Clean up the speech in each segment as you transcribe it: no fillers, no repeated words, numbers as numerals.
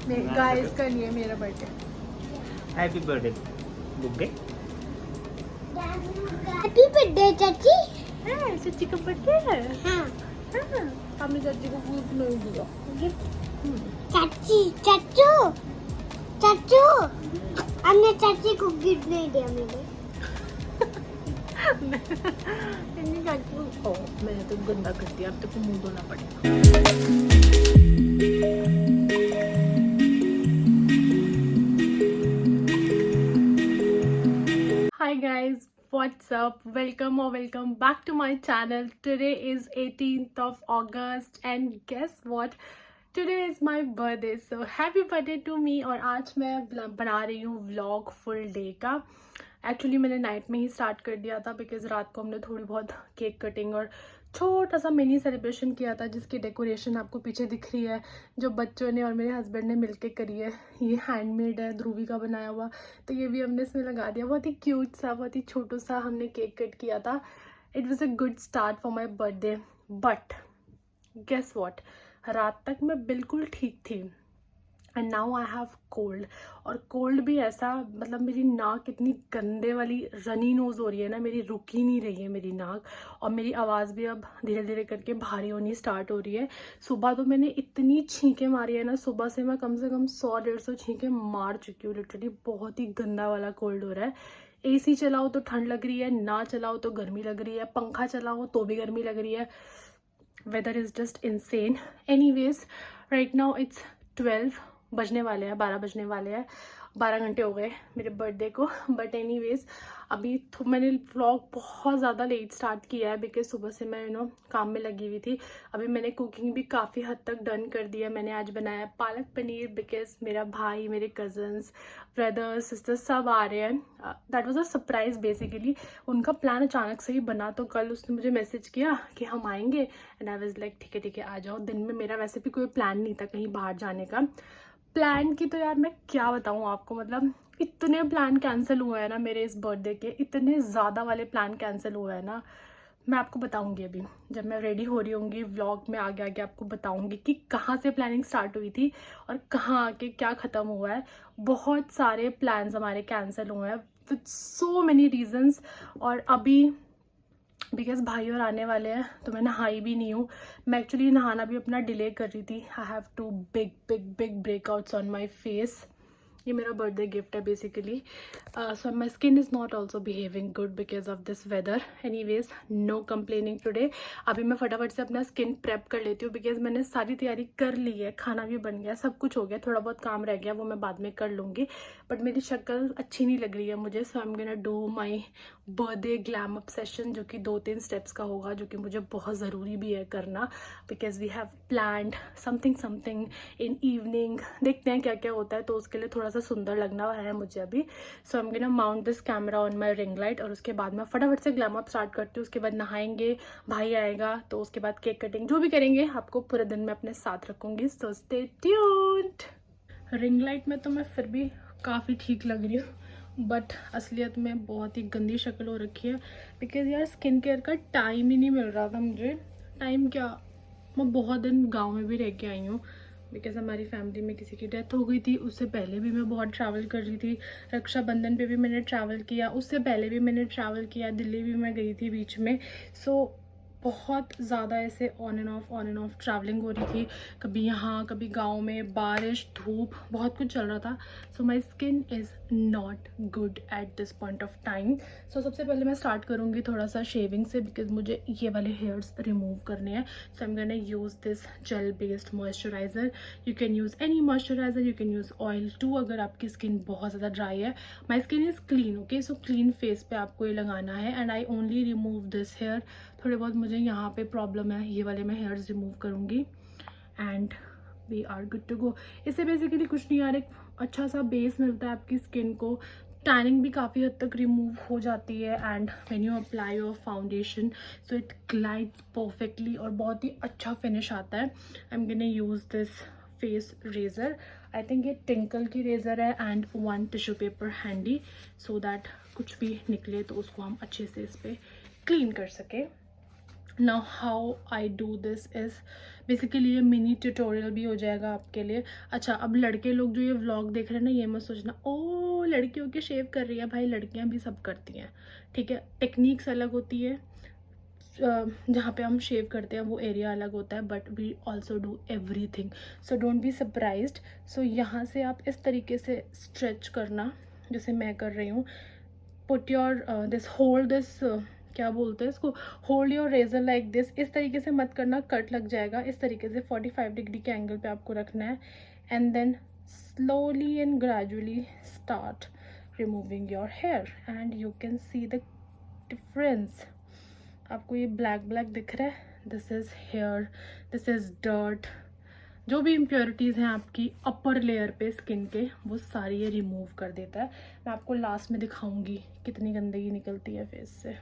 Guys का नहीं है मेरा birthday. Happy birthday Bugge. Happy birthday चाची। है सच्ची का बर्थडे है। हाँ हाँ, हमने चाची को गिफ्ट नहीं दिया। चाची चाचू चाचू हमने चाची को गिफ्ट नहीं दिया मेरे। मैंने चाची को मैंने तो गंदा कर दिया, अब तो मुंह धोना पड़ेगा। Hi guys, what's up? Welcome back to my channel. Today is 18th of August and guess what? Today is my birthday. So happy birthday to me। और आज मैं बना रही हूँ व्लॉग फुल डे का। एक्चुअली मैंने नाइट में ही start कर दिया था बिकॉज रात को हमने थोड़ी बहुत केक कटिंग और छोटा सा मिनी सेलिब्रेशन किया था, जिसकी डेकोरेशन आपको पीछे दिख रही है, जो बच्चों ने और मेरे हस्बैंड ने मिलके करी है। ये हैंडमेड है, ध्रुवी का बनाया हुआ, तो ये भी हमने इसमें लगा दिया। बहुत ही क्यूट सा, बहुत ही छोटू सा हमने केक कट किया था। It was a good start for my birthday. But guess what, रात तक मैं बिल्कुल ठीक थी and now I have cold. और कोल्ड भी ऐसा, मतलब मेरी नाक इतनी गंदे वाली रनी नोज हो रही है ना, मेरी रुक ही नहीं रही है मेरी नाक, और मेरी आवाज़ भी अब धीरे धीरे करके भारी होनी स्टार्ट हो रही है। सुबह तो मैंने इतनी छींकें मारी है ना, सुबह से मैं कम से कम 100-150 छींकें मार चुकी हूँ। लिटरली बहुत ही गंदा वाला कोल्ड हो रहा है। AC चलाओ तो ठंड लग रही है, ना चलाओ तो गर्मी लग रही है, पंखा चलाओ तो भी गर्मी लग रही है। Weather is just insane. Anyways, right now it's 12 बजने वाले हैं, 12 बजने वाले हैं। 12 घंटे हो गए मेरे बर्थडे को। बट एनीवेज, अभी तो मैंने व्लॉग बहुत ज़्यादा लेट स्टार्ट किया है बिकॉज सुबह से मैं काम में लगी हुई थी। अभी मैंने कुकिंग भी काफ़ी हद तक डन कर दिया। मैंने आज बनाया पालक पनीर बिकॉज मेरा भाई, मेरे कज़न्स, ब्रदर्स, सिस्टर्स सब आ रहे हैं। That was a surprise basically. उनका प्लान अचानक से ही बना, तो कल उसने मुझे मैसेज किया कि हम आएंगे एंड आई वाज लाइक ठीक है आ जाओ। दिन में मेरा वैसे भी कोई प्लान नहीं था कहीं बाहर जाने का। प्लान की तो यार मैं क्या बताऊँ आपको, मतलब इतने प्लान कैंसिल हुए हैं ना मेरे इस बर्थडे के, इतने ज़्यादा वाले प्लान कैंसिल हुए हैं ना। मैं आपको बताऊंगी अभी जब मैं रेडी हो रही होंगी, व्लॉग में आगे आगे आपको बताऊंगी कि कहाँ से प्लानिंग स्टार्ट हुई थी और कहाँ आके क्या ख़त्म हुआ है। बहुत सारे प्लान्स हमारे कैंसिल हुए हैं विद सो मेनी रीजंस। और अभी बिकॉज भाई और आने वाले हैं तो मैं नहाई भी नहीं हूँ। मैं एक्चुअली नहाना भी अपना डिले कर रही थी। I have two big big big breakouts on my face. ये मेरा बर्थडे गिफ्ट है basically. So my skin is not also behaving good because of this weather. Anyways, no complaining today. अभी मैं फटाफट से अपना स्किन प्रेप कर लेती हूँ बिकॉज मैंने सारी तैयारी कर ली है, खाना भी बन गया, सब कुछ हो गया, थोड़ा बहुत काम रह गया वो मैं बाद में कर लूँगी। बट मेरी शक्ल अच्छी नहीं लग रही है मुझे, so I am gonna do my birthday glam up session, जो कि 2-3 स्टेप्स का होगा, जो कि मुझे बहुत ज़रूरी भी है करना because we have planned something in evening. देखते हैं क्या क्या होता है, तो उसके लिए थोड़ा सा सुंदर लगना है मुझे अभी। So I am gonna mount this camera on my ring light और उसके बाद मैं फटाफट से ग्लैम अप स्टार्ट करती हूँ। उसके बाद नहाएंगे, भाई आएगा, तो उसके बाद केक कटिंग जो भी करेंगे आपको पूरे दिन में अपने साथ रखूँगी। So stay tuned. Ring light में तो मैं फिर भी काफ़ी ठीक लग रही हूँ, बट असलियत में बहुत ही गंदी शक्ल हो रखी है बिकॉज यार स्किन केयर का टाइम ही नहीं मिल रहा था मुझे। टाइम क्या, मैं बहुत दिन गांव में भी रह के आई हूँ बिकॉज हमारी फैमिली में किसी की डेथ हो गई थी। उससे पहले भी मैं बहुत ट्रैवल कर रही थी। रक्षाबंधन पे भी मैंने ट्रैवल किया, उससे पहले भी मैंने ट्रैवल किया, दिल्ली भी मैं गई थी बीच में। सो बहुत ज़्यादा ऐसे ऑन एंड ऑफ ट्रैवलिंग हो रही थी, कभी यहाँ कभी गांव में, बारिश धूप बहुत कुछ चल रहा था। So my skin is not good at this point of time. So सबसे पहले मैं स्टार्ट करूँगी थोड़ा सा शेविंग से बिकॉज मुझे ये वाले हेयर्स रिमूव करने हैं। So I am gonna use this gel based moisturiser. You can use any moisturiser, you can use oil too अगर आपकी स्किन बहुत ज़्यादा ड्राई है। My skin is clean, okay. So clean face पे आपको ये लगाना है and I only remove this hair. थोड़े बहुत मुझे यहाँ पे प्रॉब्लम है, ये वाले मैं हेयर्स रिमूव करूँगी and we are good to go. इससे बेसिकली कुछ नहीं यार, एक अच्छा सा बेस मिलता है आपकी स्किन को, टैनिंग भी काफ़ी हद तक रिमूव हो जाती है and when you apply your foundation so it glides perfectly और बहुत ही अच्छा फिनिश आता है। I am gonna use this face razor. I think ये टिंकल की रेज़र है and 1 tissue paper handy so that कुछ भी निकले तो उसको हम अच्छे से इस पर क्लीन कर सकें। Now how I do this is basically ये मिनी ट्यूटोरियल भी हो जाएगा आपके लिए. अच्छा, अब लड़के लोग जो ये व्लॉग देख रहे हैं ना, ये मत सोचना ओ लड़कियों के शेव कर रही है. भाई लड़कियां भी सब करती हैं, ठीक है. टेक्निक्स अलग होती है, जहाँ पे हम शेव करते हैं वो एरिया अलग होता है, but we also do everything. So don't be surprised. So यहाँ से आप इस तरीके से स्ट्रेच करना जैसे मैं कर रही हूँ. Put your this hold this, क्या बोलते हैं इसको, hold your razor like this. इस तरीके से मत करना, कट लग जाएगा. इस तरीके से 45 डिग्री के एंगल पे आपको रखना है. And then slowly and gradually start removing your hair and you can see the difference. आपको ये ब्लैक ब्लैक दिख रहा है, this is hair, this is dirt. जो भी इम्प्योरिटीज़ हैं आपकी अपर लेयर पे स्किन के, वो सारी ये रिमूव कर देता है. मैं आपको लास्ट में दिखाऊंगी कितनी गंदगी निकलती है फेस से.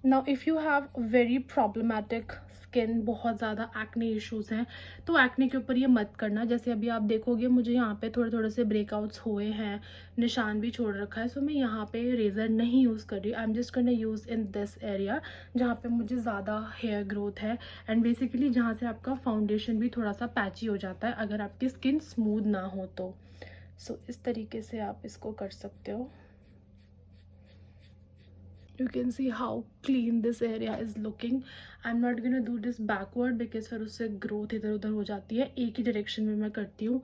Now if you have very problematic skin, बहुत ज़्यादा एक्ने इश्यूज़ हैं, तो एक्ने के ऊपर ये मत करना. जैसे अभी आप देखोगे मुझे यहाँ पे थोड़े थोड़े से ब्रेकआउट्स हुए हैं, निशान भी छोड़ रखा है. सो मैं यहाँ पे रेज़र नहीं यूज़ कर रही. आई am just gonna use in this area जहाँ पे मुझे ज़्यादा हेयर ग्रोथ है, एंड बेसिकली जहाँ से आपका फाउंडेशन भी थोड़ा सा पैची हो जाता है अगर आपकी स्किन स्मूथ ना हो तो. सो इस तरीके से आप इसको कर सकते हो. You can see how clean this area is looking. I'm not gonna do this backward because फिर उससे growth इधर उधर हो जाती है. एक ही डायरेक्शन में मैं करती हूँ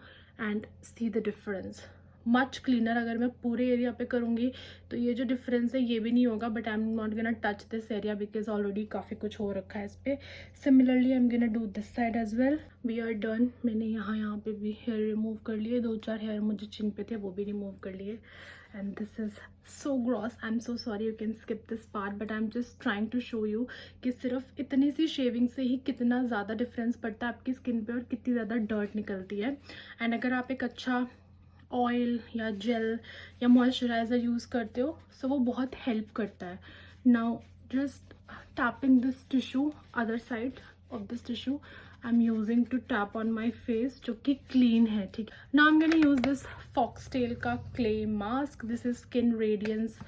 and see the difference. Much cleaner. अगर मैं पूरे एरिया पे करूँगी तो ये जो डिफरेंस है ये भी नहीं होगा, but I am not gonna touch this area because already काफ़ी कुछ हो रखा है इस पर. Similarly I am gonna do this side as well. We are done. मैंने यहाँ पे भी हेयर रिमूव कर लिए. 2-4 हेयर मुझे चिन पे थे, वो भी रिमूव कर लिए. And this is so gross. I'm so sorry, you can skip this part, but I'm just trying to show you कि सिर्फ इतनी सी शेविंग से ही कितना ज़्यादा डिफरेंस पड़ता है आपकी स्किन पे और कितनी ज़्यादा डर्ट निकलती है. एंड अगर आप एक अच्छा ऑयल या जेल या मॉइस्चराइज़र यूज़ करते हो सो वो बहुत हेल्प करता है. Now just tapping this tissue, other side of this tissue I'm using to tap on my face जो कि clean है, ठीक. Now I'm gonna use this Foxtail का clay mask. This is Skin Radiance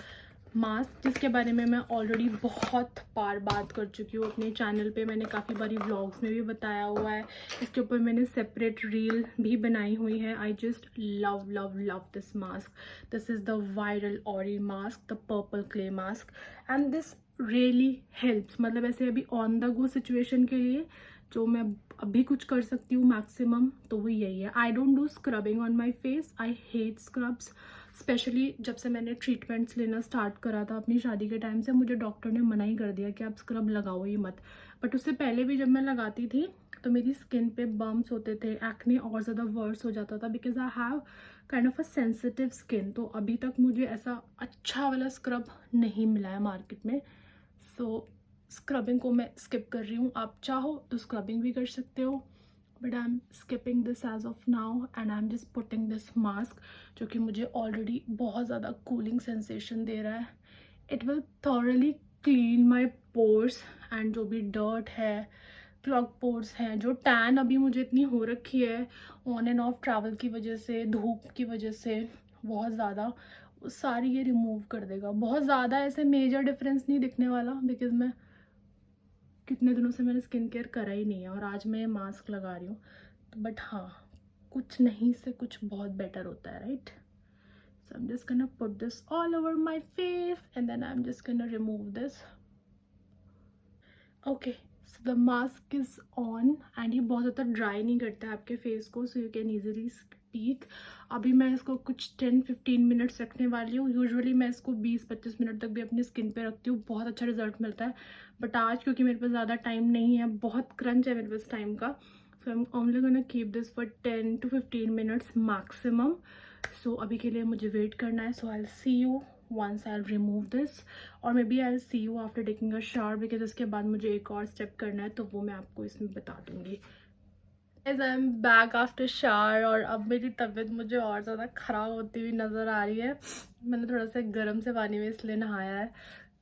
mask जिसके बारे में मैं already बहुत बार बात कर चुकी हूँ अपने चैनल पे. मैंने काफ़ी बारी व्लॉग्स में भी बताया हुआ है. इसके ऊपर मैंने सेपरेट रील भी बनाई हुई है. आई just love love love this mask. This is the viral ऑरी mask, the purple clay mask, and this really helps. मतलब ऐसे अभी ऑन द गो सिचुएशन के लिए जो मैं अभी कुछ कर सकती हूँ मैक्सिमम, तो वो यही है. I don't do scrubbing on my face. I hate scrubs. Specially जब से मैंने ट्रीटमेंट्स लेना स्टार्ट करा था अपनी शादी के टाइम से, मुझे डॉक्टर ने मना ही कर दिया कि आप स्क्रब लगाओ ही मत. बट उससे पहले भी जब मैं लगाती थी तो मेरी स्किन पे बम्प्स होते थे, एक्ने और ज़्यादा वर्स हो जाता था because I have kind of a sensitive skin. तो अभी तक मुझे ऐसा अच्छा वाला स्क्रब नहीं मिला है मार्केट में. सो स्क्रबिंग को मैं स्किप कर रही हूँ. आप चाहो तो स्क्रबिंग भी कर सकते हो, but I am skipping this as of now and I am just putting this mask जो कि मुझे ऑलरेडी बहुत ज़्यादा कूलिंग सेंसेशन दे रहा है. It will thoroughly clean my pores and जो भी डर्ट है, क्लॉग पोर्स हैं, जो टैन अभी मुझे इतनी हो रखी है ऑन एंड ऑफ ट्रैवल की वजह से, धूप की वजह से बहुत ज़्यादा, सारी ये रिमूव कर देगा. बहुत ज़्यादा ऐसे मेजर डिफरेंस नहीं दिखने वाला बिकॉज मैं कितने दिनों से मैंने स्किन केयर करा ही नहीं है और आज मैं ये मास्क लगा रही हूँ. बट हाँ, कुछ नहीं से कुछ बहुत बेटर होता है, right. So I am just gonna put this all over my face and then I am just gonna remove this. Okay, so the mask is on and ये बहुत ज़्यादा ड्राई नहीं करता है आपके फेस को, so you can easily speak. अभी मैं इसको कुछ 10-15 मिनट्स रखने वाली हूँ. यूजुअली मैं इसको 20-25 मिनट तक भी अपनी स्किन पे रखती हूँ, बहुत अच्छा रिजल्ट मिलता है. बट आज क्योंकि मेरे पास ज़्यादा टाइम नहीं है, बहुत क्रंच है मेरे पास टाइम का, so I am only gonna keep this for 10 to 15 minutes maximum. So अभी के लिए मुझे वेट करना है. So I will see you once I'll remove this, or maybe I'll see you after taking a shower because इसके बाद मुझे एक और स्टेप करना है तो वो मैं आपको इसमें बता दूंगी. Guys, I'm back after shower और अब मेरी तबीयत मुझे और ज़्यादा ख़राब होती हुई नज़र आ रही है. मैंने थोड़ा सा गर्म से पानी में इसलिए नहाया है.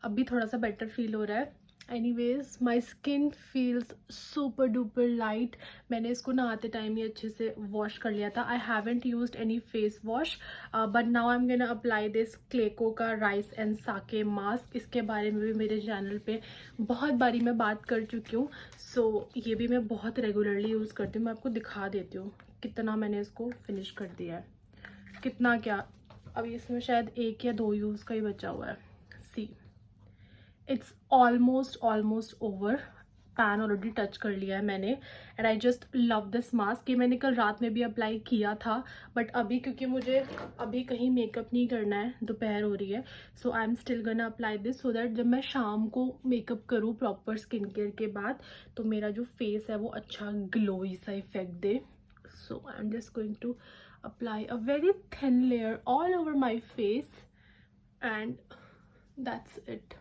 अभी थोड़ा सा बेटर फील हो रहा है anyways my skin feels super duper light. मैंने इसको नहाते टाइम ही अच्छे से वॉश कर लिया था. I haven't used any face wash but now I am gonna apply this क्लेको का राइस एंड साके मास्क. इसके बारे में भी मेरे चैनल पे बहुत बारी मैं बात कर चुकी हूँ. सो ये भी मैं बहुत रेगुलरली यूज़ करती हूँ. मैं आपको दिखा देती हूँ कितना मैंने इसको फिनिश कर दिया है. कितना क्या, अभी इसमें शायद 1 या 2 यूज़ का ही बचा हुआ है. See, it's almost over. Pan already touch कर लिया है मैंने and I just love this mask. ये मैंने कल रात में भी अप्लाई किया था बट अभी क्योंकि मुझे अभी कहीं मेकअप नहीं करना है, दोपहर हो रही है, so I am still gonna apply this so that जब मैं शाम को मेकअप करूँ प्रॉपर स्किन केयर के बाद तो मेरा जो फेस है वो अच्छा ग्लोई सा इफेक्ट दे. So I am just going to apply a very thin layer all over my face and that's it.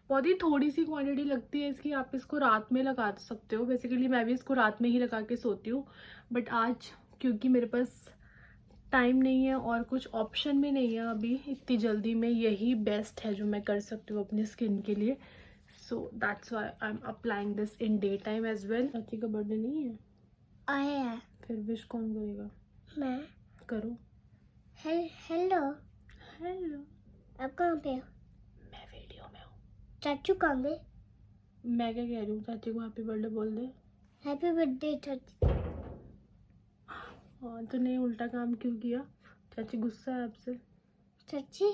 बहुत ही थोड़ी सी क्वांटिटी लगती है इसकी. आप इसको रात में लगा सकते हो. बेसिकली मैं भी इसको रात में ही लगा के सोती हूँ बट आज क्योंकि मेरे पास टाइम नहीं है और कुछ ऑप्शन भी नहीं है अभी इतनी जल्दी में, यही बेस्ट है जो मैं कर सकती हूँ अपनी स्किन के लिए. So that's why I am applying this in day time as well. चाची का बर्थडे नहीं है? आया फिर विश कौन करेगा? मैं. करो. हेलो. हेलो. आप कहाँ पे हो? मैं वीडियो में हूँ. चाचू कहाँ गए? मैं क्या कह रही हूँ, चाची को हैप्पी बर्थडे बोल दे. हैप्पी बर्थडे चाची. हाँ, तूने उल्टा काम क्यों किया? चाची गुस्सा है आपसे. चाची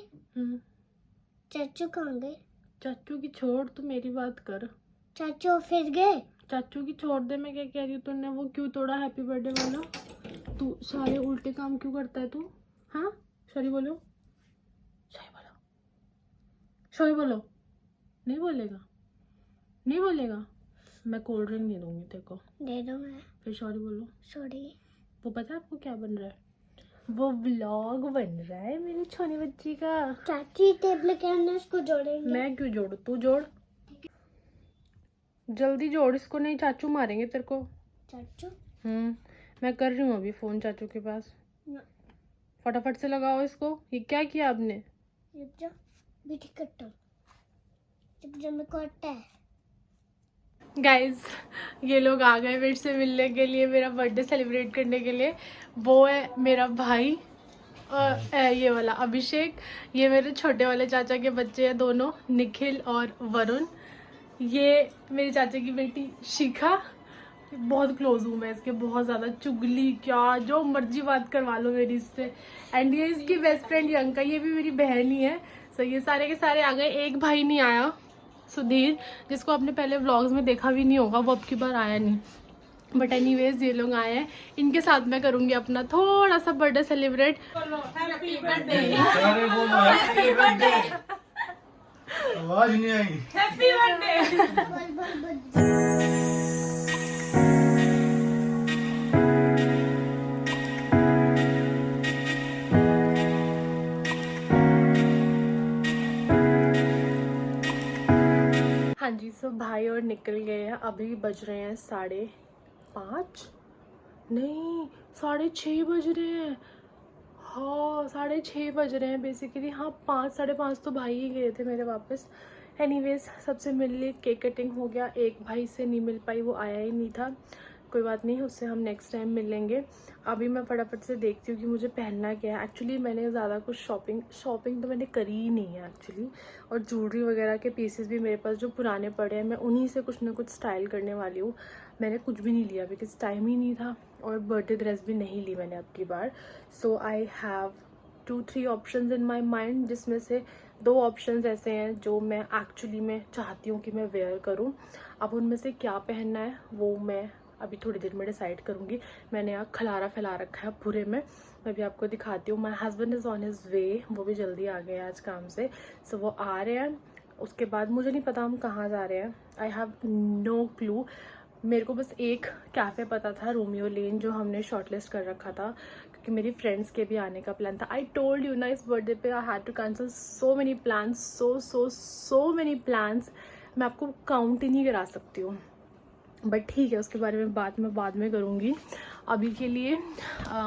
चाचू कहाँ गए? चाचू की छोड़, तू मेरी बात कर. चाचू फिर गए? चाचू की छोड़ दे. मैं क्या कह रही हूँ, तूने वो क्यों तोड़ा हैप्पी बर्थडे वाला? तू सारे उल्टे काम क्यों करता है तू? हाँ, सॉरी बोलो. सॉरी बोलो. नहीं बोलेगा? नहीं बोलेगा? मैं कोल्ड ड्रिंक नहीं दूंगी तेरे को. दे दो. मैं फिर सॉरी बोलो. सॉरी. वो पता है आपको क्या बन रहा है? वो व्लॉग बन रहा है मेरी छोटी बच्ची का. चाची टेबल के अंदर इसको जोड़ेंगे. मैं क्यों जोड़ू? तू जोड़. जल्दी जोड़ इसको, नहीं चाचू मारेंगे तेरे को. चाचू मैं कर रही हूँ अभी फोन चाचू के पास. फटाफट से लगाओ इसको. ये क्या किया आपने? भी ठीक करता हूँ जब मेरे को आता है. गाइज, ये लोग आ गए मेरे से मिलने के लिए, मेरा बर्थडे सेलिब्रेट करने के लिए. वो है मेरा भाई और ये वाला अभिषेक. ये मेरे छोटे वाले चाचा के बच्चे हैं दोनों, निखिल और वरुण. ये मेरी चाचा की बेटी शिखा. बहुत क्लोज हूँ मैं इसके, बहुत ज़्यादा. चुगली क्या जो मर्जी बात करवा लो मेरी इससे. एंड ये इसकी बेस्ट फ्रेंड यंका, ये भी मेरी बहन ही है. सो ये सारे के सारे आ गए. एक भाई नहीं आया, सुधीर, जिसको आपने पहले व्लॉग्स में देखा भी नहीं होगा, वो अब की बार आया नहीं. बट एनीवेज ये लोग आए हैं. इनके साथ मैं करूँगी अपना थोड़ा सा बर्थडे सेलिब्रेट. Happy birthday. आवाज नहीं आई. Happy birthday. हाँ जी, सो भाई और निकल गए हैं. अभी बज रहे हैं 5:30, नहीं 6:30 बज रहे हैं. हाँ 6:30 बज रहे हैं बेसिकली. हाँ 5, 5:30 तो भाई ही गए थे मेरे वापस. एनीवेज सबसे मिल ली, केक कटिंग हो गया. एक भाई से नहीं मिल पाई, वो आया ही नहीं था. कोई बात नहीं, उससे हम नेक्स्ट टाइम मिलेंगे. अभी मैं फटाफट से देखती हूँ कि मुझे पहनना क्या है. एक्चुअली मैंने ज़्यादा कुछ शॉपिंग तो मैंने करी ही नहीं है एक्चुअली. और ज्वेलरी वगैरह के पीसेस भी मेरे पास जो पुराने पड़े हैं, मैं उन्हीं से कुछ ना कुछ स्टाइल करने वाली हूँ. मैंने कुछ भी नहीं लिया बिकॉज टाइम ही नहीं था. और बर्थडे ड्रेस भी नहीं ली मैंने अब की बार. So I have 2-3 options in my mind, जिसमें से 2 ऑप्शंस ऐसे हैं जो मैं एक्चुअली में चाहती हूँ कि मैं वेयर करूँ. अब उनमें से क्या पहनना है वो मैं अभी थोड़ी देर में डिसाइड करूँगी. मैंने यहाँ खलारा फैला रखा है पूरे में, मैं भी आपको दिखाती हूँ. My husband is on his वे, वो भी जल्दी आ गए आज काम से. सो वो आ रहे हैं. उसके बाद मुझे नहीं पता हम कहाँ जा रहे हैं. I have no clue. मेरे को बस एक कैफ़े पता था, रोमियो लेन, जो हमने शॉर्टलिस्ट कर रखा था क्योंकि मेरी फ्रेंड्स के भी आने का प्लान था. आई टोल्ड यू ना, इस बर्थडे पे I had to cancel so many plans, so many plans. मैं आपको काउंट ही नहीं करा सकती हूँ. बट ठीक है, उसके बारे में बात मैं बाद में करूँगी. अभी के लिए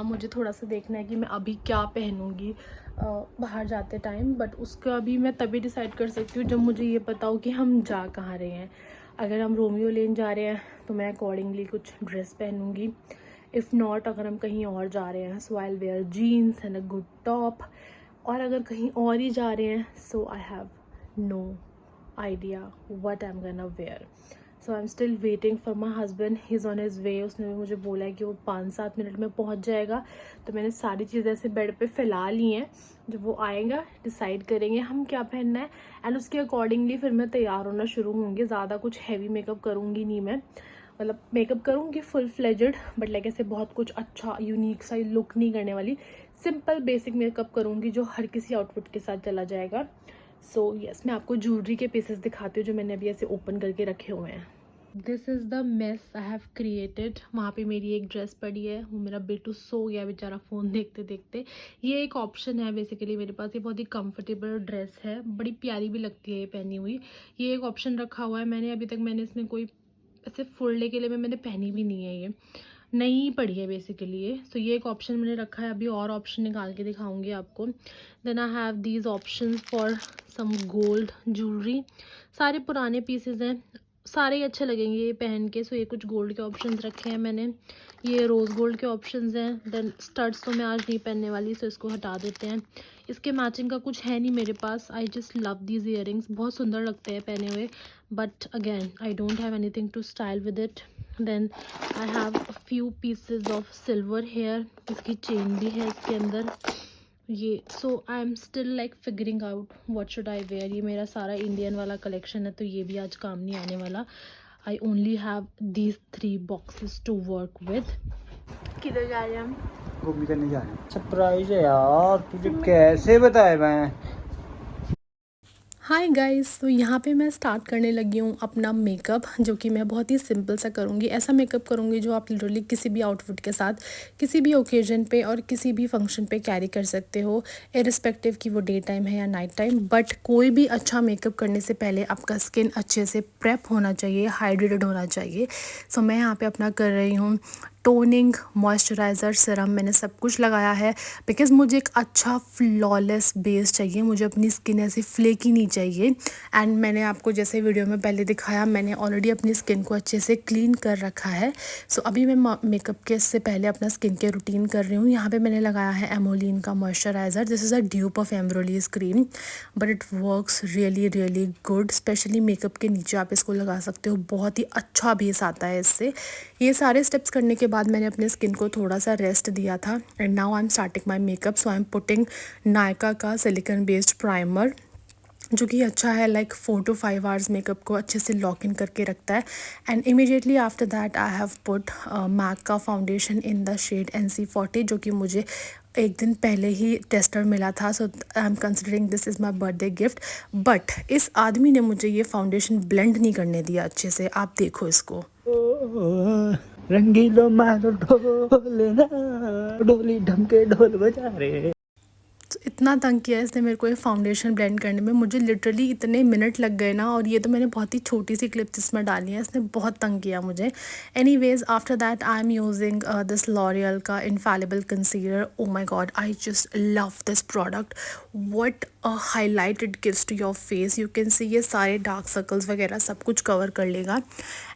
मुझे थोड़ा सा देखना है कि मैं अभी क्या पहनूँगी बाहर जाते टाइम, बट उसका अभी मैं तभी डिसाइड कर सकती हूँ जब मुझे ये पता हो कि हम जा कहाँ रहे हैं। अगर हम रोमियो लेन जा रहे हैं तो मैं अकॉर्डिंगली कुछ ड्रेस पहनूँगी। इफ़ नॉट, अगर हम कहीं और जा रहे हैं so I will wear jeans and a good top. और अगर कहीं और ही जा रहे हैं so I have no idea what I am gonna wear. So I am still waiting for my husband, he is on his way. उसने भी मुझे बोला है कि वो 5-7 मिनट में पहुंच जाएगा। तो मैंने सारी चीज़ें ऐसे बेड पे फैला ली हैं, जब वो आएगा डिसाइड करेंगे हम क्या पहनना है एंड उसके अकॉर्डिंगली फिर मैं तैयार होना शुरू होंगी। ज़्यादा कुछ हैवी मेकअप करूँगी नहीं मैं, मतलब मेकअप करूँगी फुल फ्लेजेड, बट लाइक ऐसे बहुत कुछ अच्छा यूनिक सा लुक नहीं करने वाली। सिंपल बेसिक मेकअप करूँगी जो हर किसी आउटफिट के साथ चला जाएगा। सो यस, मैं आपको ज्वेलरी के पीसेस दिखाती हूँ जो मैंने अभी ऐसे ओपन करके रखे हुए हैं। This is the mess I have created. वहाँ पे मेरी एक ड्रेस पड़ी है, वो मेरा बेटू सो गया बेचारा फ़ोन देखते देखते। ये एक ऑप्शन है बेसिकली मेरे पास। ये बहुत ही कंफर्टेबल ड्रेस है, बड़ी प्यारी भी लगती है ये पहनी हुई। ये एक ऑप्शन रखा हुआ है मैंने, अभी तक मैंने इसमें कोई ऐसे फुल डे के लिए मैंने पहनी भी नहीं है, ये नई पड़ी है बेसिकली ये। सो ये एक ऑप्शन मैंने रखा है, अभी और ऑप्शन निकाल के दिखाऊंगी आपको। Then I have these options for some gold jewellery. सारे पुराने पीसेस हैं, सारे ही अच्छे लगेंगे ये पहन के। सो ये कुछ गोल्ड के ऑप्शंस रखे हैं मैंने, ये रोज़ गोल्ड के ऑप्शंस हैं। देन स्टड्स तो मैं आज नहीं पहनने वाली, सो इसको हटा देते हैं। इसके मैचिंग का कुछ है नहीं मेरे पास। I just love these earrings, बहुत सुंदर लगते हैं पहने हुए, but again I don't have anything to style with it. Then I have a few pieces of silver hair, इसकी चेन भी है इसके अंदर ये। So I am still like figuring out what should I wear. ये मेरा सारा Indian वाला कलेक्शन है, तो ये भी आज काम नहीं आने वाला। I only have these 3 boxes to work with. किधर जा रहे हैं हम? घूमने करने जा रहे हैं। सरप्राइज है यार, तुझे कैसे बताए मैं। हाय गाइस, तो यहाँ पे मैं स्टार्ट करने लगी हूँ अपना मेकअप, जो कि मैं बहुत ही सिंपल सा करूँगी। ऐसा मेकअप करूँगी जो आप लिटरली किसी भी आउटफिट के साथ किसी भी ओकेजन पे और किसी भी फंक्शन पे कैरी कर सकते हो, इरिस्पेक्टिव कि वो डे टाइम है या नाइट टाइम। बट कोई भी अच्छा मेकअप करने से पहले आपका स्किन अच्छे से प्रेप होना चाहिए, हाइड्रेटेड होना चाहिए। सो मैं यहाँ पर अपना कर रही हूँ टोनिंग, मॉइस्चराइज़र, सीरम, मैंने सब कुछ लगाया है बिकॉज़ मुझे एक अच्छा फ्लॉलेस बेस चाहिए। मुझे अपनी स्किन ऐसी फ्लेकी नहीं चाहिए। एंड मैंने आपको जैसे वीडियो में पहले दिखाया, मैंने ऑलरेडी अपनी स्किन को अच्छे से क्लीन कर रखा है। सो अभी मैं मेकअप के से पहले अपना स्किन केयर रूटीन कर रही हूँ। यहाँ पे मैंने लगाया है एमोलिन का moisturiser. This is a dupe of Embryolisse cream, but it works really really good. Specially makeup के नीचे आप इसको लगा सकते हो, बहुत ही अच्छा बेस आता है इससे। ये सारे स्टेप्स करने के बाद मैंने अपने स्किन को थोड़ा सा रेस्ट दिया था and now I am starting my makeup. So I am putting Nykaa का सिलिकॉन बेस्ड प्राइमर, जो कि अच्छा है, लाइक 4 to 5 आवर्स मेकअप को अच्छे से लॉक इन करके रखता है। And immediately after that I have put MAC का foundation in the shade NC40, जो कि मुझे एक दिन पहले ही टेस्टर मिला था। So I am considering this is my birthday gift. But इस आदमी ने मुझे ये फाउंडेशन ब्लेंड नहीं करने दिया अच्छे से। आप देखो इसको। रंगीलो मारो ढोल ना, ढोली ढमके ढोल बजा रहे। तो इतना तंग किया इसने मेरे को ये फाउंडेशन ब्लेंड करने में, मुझे लिटरली इतने मिनट लग गए ना। और ये तो मैंने बहुत ही छोटी सी क्लिप्स इसमें डाली हैं, इसने बहुत तंग किया मुझे। Anyways after that I am using this L'Oreal का infallible concealer. Oh my god, I just love this product. What a highlight it gives to your face. You can see ये सारे डार्क सर्कल्स वगैरह सब कुछ cover कर लेगा।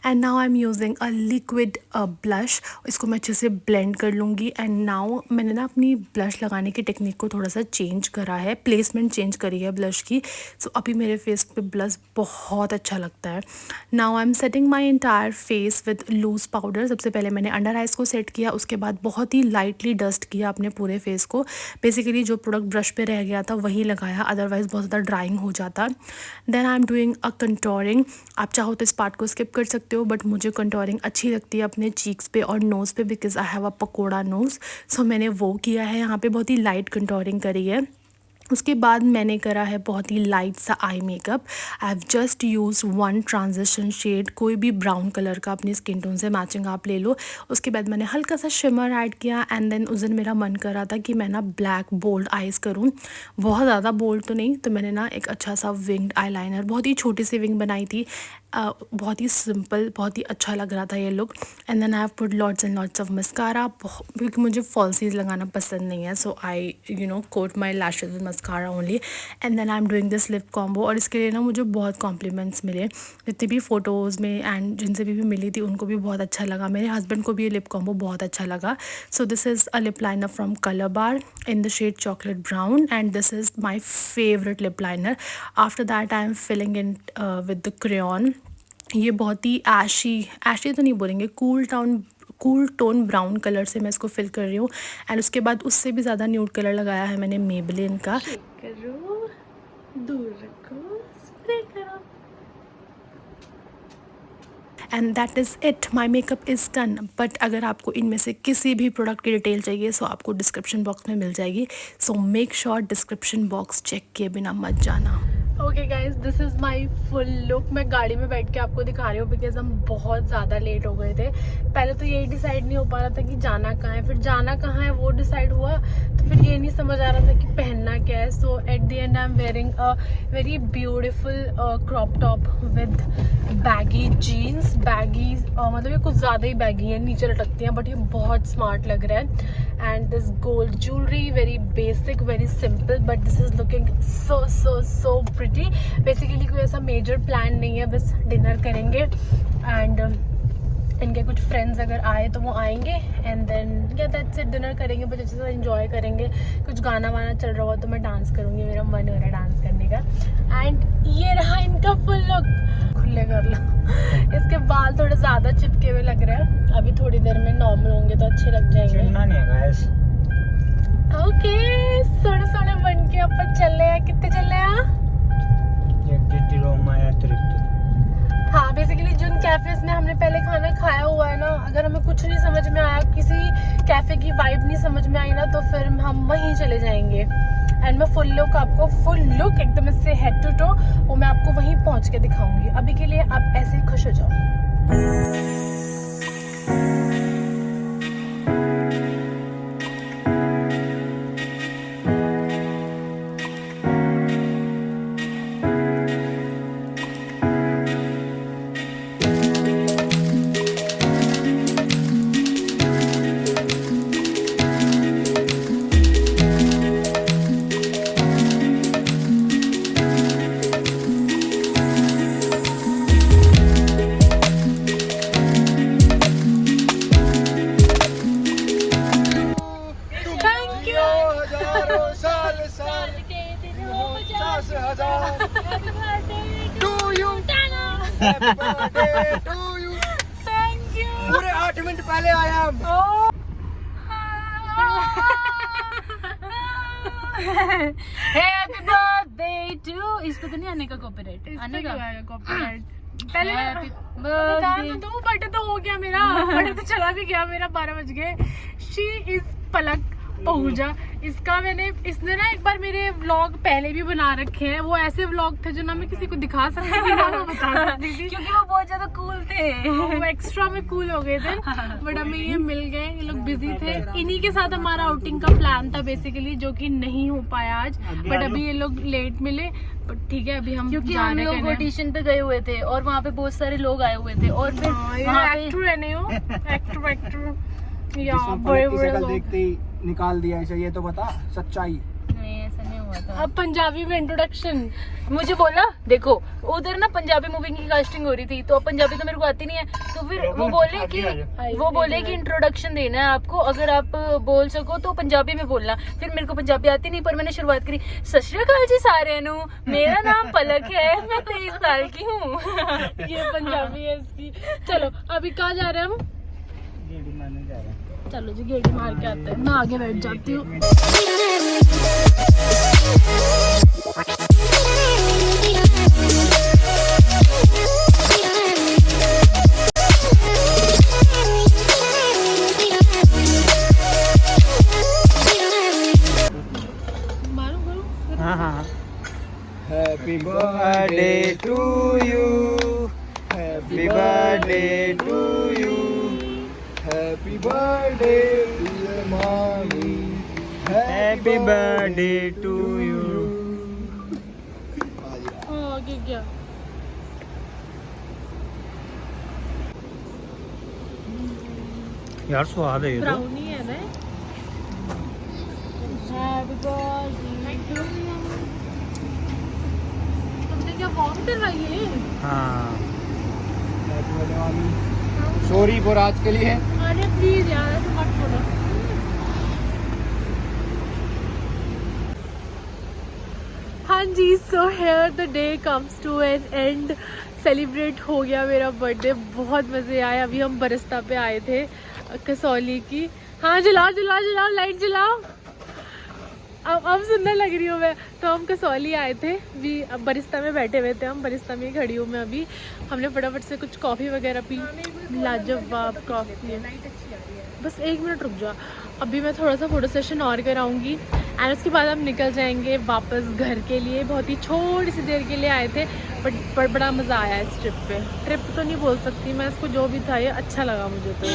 And now I am using a liquid blush, इसको मैं अच्छे से ब्लेंड कर लूँगी। एंड नाउ मैंने ना अपनी ब्लश लगाने की टेक्निक को थोड़ा सा चेंज करा है, प्लेसमेंट चेंज करी है ब्लश की। सो अभी मेरे फेस पे ब्लश बहुत अच्छा लगता है। Now I am setting my entire face with loose powder. सबसे पहले मैंने अंडर आइज़ को सेट किया, उसके बाद बहुत ही लाइटली डस्ट किया अपने पूरे फेस को। बेसिकली जो प्रोडक्ट ब्रश पे रह गया था वही लगाया, अदरवाइज़ बहुत ज़्यादा ड्राइंग हो जाता। Then I am doing a contouring. आप चाहो तो इस पार्ट को स्किप कर सकते हो, बट मुझे कंटोरिंग अच्छी लगती है अपने चीक्स पे और नोज़ पे, because I have a pakora nose. सो मैंने वो किया है, यहाँ पे बहुत ही लाइट कंटोरिंग करी है। उसके बाद मैंने करा है बहुत ही लाइट सा eye makeup. I have just use one transition shade, कोई भी ब्राउन कलर का अपनी स्किन टोन से मैचिंग आप ले लो। उसके बाद मैंने हल्का सा शिमर ऐड किया एंड देन उस दिन मेरा मन कर रहा था कि मैं ना ब्लैक बोल्ड आइज़ करूँ, बहुत ज़्यादा बोल्ड तो नहीं। तो मैंने ना एक अच्छा सा विंग्ड आईलाइनर, बहुत ही छोटी सी विंग बनाई थी, बहुत ही सिंपल, बहुत ही अच्छा लग रहा था ये look. And then I have put lots and lots of mascara, क्योंकि मुझे फॉल्सीज लगाना पसंद नहीं है, so I coat my lashes with mascara only. And then I am doing this lip combo. और इसके लिए ना मुझे बहुत कॉम्प्लीमेंट्स मिले, जितनी भी फ़ोटोज़ में एंड जिनसे भी मिली थी उनको भी बहुत अच्छा लगा। मेरे हस्बैंड को भी ये लिप कॉम्बो बहुत अच्छा लगा। So this is a lip liner from colour bar in the shade chocolate brown, and this is my favorite lip liner. After that I am filling it with the crayon. ये बहुत ही ऐशी तो नहीं बोलेंगे, cool tone brown colour से मैं इसको fill कर रही हूँ। एंड उसके बाद उससे भी ज़्यादा न्यूड कलर लगाया है मैंने मेबेलिन का। करो, दूर रखो, स्प्रे करो। And that is it, my makeup is done. But अगर आपको इनमें से किसी भी प्रोडक्ट की डिटेल चाहिए सो आपको डिस्क्रिप्शन बॉक्स में मिल जाएगी। So make sure description box check किए बिना मत जाना। Okay guys, this is my full look. मैं गाड़ी में बैठ के आपको दिखा रही हूँ बिकॉज हम बहुत ज़्यादा लेट हो गए थे। पहले तो यही डिसाइड नहीं हो पा रहा था कि जाना कहाँ है, फिर जाना कहाँ है वो डिसाइड हुआ, तो फिर ये नहीं समझ आ रहा था कि पहनना क्या है। So at the end I am wearing a very beautiful crop top with baggy jeans. Baggy मतलब ये कुछ ज़्यादा ही बैगी है, नीचे लटकती हैं, बट ये बहुत स्मार्ट लग रहा है। And this gold jewellery, very basic, very simple, but this is looking so so so pretty. Basically कोई ऐसा मेजर प्लान नहीं है, बस डिनर करेंगे एंड इनके कुछ फ्रेंड्स अगर आए तो वो आएंगे एंड देन या दैट्स इट, डिनर करेंगे, बस अच्छे से एंजॉय करेंगे। कुछ गाना वाना चल रहा हुआ तो मैं डांस करूँगी, मेरा मन हो रहा है डांस करने का। एंड ये रहा इनका फुल लुक। खुले कर लो, इसके बाल थोड़े ज़्यादा चिपके हुए लग रहे हैं, अभी थोड़ी देर में नॉर्मल होंगे तो अच्छे लग जाएंगे। ओके, सोने सोने बन के अपन चल रहे हैं। कितने चल रहे हैं? हाँ, बेसिकली जिन कैफेज में हमने पहले खाना खाया हुआ है ना, अगर हमें कुछ नहीं समझ में आया, किसी कैफे की वाइब नहीं समझ में आई ना, तो फिर हम वहीं चले जाएंगे। एंड मैं फुल लुक एकदम इससे हेड टू टो वो मैं आपको वहीं पहुंच के दिखाऊंगी। अभी के लिए आप ऐसे ही खुश हो जाओ। पूरे 8 मिनट पहले आया हम। हैप्पी बर्थडे टू, इस पे तो नहीं आने का कॉपीराइट, आने का कॉपीराइट पहले हैप्पी बता बर्थडे। तो बर्थडे तो हो गया मेरा, बर्थडे तो चला भी गया मेरा, 12 बज गए। शी इज पलक पहुंचा। इसने ना एक बार मेरे व्लॉग पहले भी बना रखे हैं, वो ऐसे व्लॉग थे जो ना मैं किसी को दिखा सकती थी ना मैं बता सकती थी, क्योंकि वो बहुत ज्यादा कूल थे, वो एक्स्ट्रा में कूल हो गए थे। बट हमें ये मिल गए, ये लोग बिजी थे। इन्हीं के साथ हमारा आउटिंग का प्लान था बेसिकली, जो कि नहीं हो पाया आज। बट अभी ये लोग लेट मिले, बट ठीक है, अभी हम क्योंकि हम लोग ऑडिशन पे गए हुए थे और वहाँ पे बहुत सारे लोग आए हुए थे और फिर वहाँ पे एक्टर है नहीं हो, एक्टर या जिसमें बड़े पलक की बड़े शक्ल लोग। देखते ही निकाल दिया ऐसे, ये तो बता सच्चाई। नहीं ऐसा नहीं हुआ था। अब पंजाबी में इंट्रोडक्शन मुझे बोला देखो उधर ना पंजाबी मूवी की कास्टिंग हो रही थी, तो पंजाबी तो मेरे को आती नहीं है, तो फिर वो बोले कि इंट्रोडक्शन देना है आपको, अगर आप बोल सको तो पंजाबी में बोलना। फिर मेरे को पंजाबी आती नहीं, पर मैंने शुरुआत करी, सत श्री अकाल जी सारे नू, मेरा नाम पलक है, मैं 23 साल की हूँ। ये पंजाबी है इसकी। चलो अभी कहाँ जा रहे हैं हम? चलो जी गेड़ी मार के आते हैं, मैं आगे बैठ जाती हूँ। Birthday to you, happy birthday to you, happy birthday dear mommy, happy birthday to you. आगे क्या? यार स्वाद है ये तो। ब्राउनी है ना? तुमने क्या वॉर्म करवाई है? हाँ सॉरी फॉर आज के लिए। अरे प्लीज यार ऐसे मत बोलो। हाँ जी, so here the day comes to an end. Celebrate हो गया मेरा बर्थडे, बहुत मज़े आए। अभी हम बरिस्ता पे आए थे कसौली की। हाँ जलाओ जलाओ जलाओ, लाइट जलाओ। अब सुंदर लग रही हूँ मैं। तो हम कसौली आए थे, भी अब बरिस्ता में बैठे हुए थे। हम बरिस्ता में ही खड़ी हूँ मैं अभी। हमने फटाफट से कुछ कॉफ़ी वगैरह पी। लाजवाब कॉफ़ी है। बस 1 मिनट रुक जाओ, अभी मैं थोड़ा सा फोटो सेशन और कराऊंगी एंड उसके बाद हम निकल जाएंगे वापस घर के लिए। बहुत ही छोटी सी देर के लिए आए थे बट बड़ा मज़ा आया इस ट्रिप पे। ट्रिप तो नहीं बोल सकती मैं इसको, जो भी था ये अच्छा लगा मुझे तो।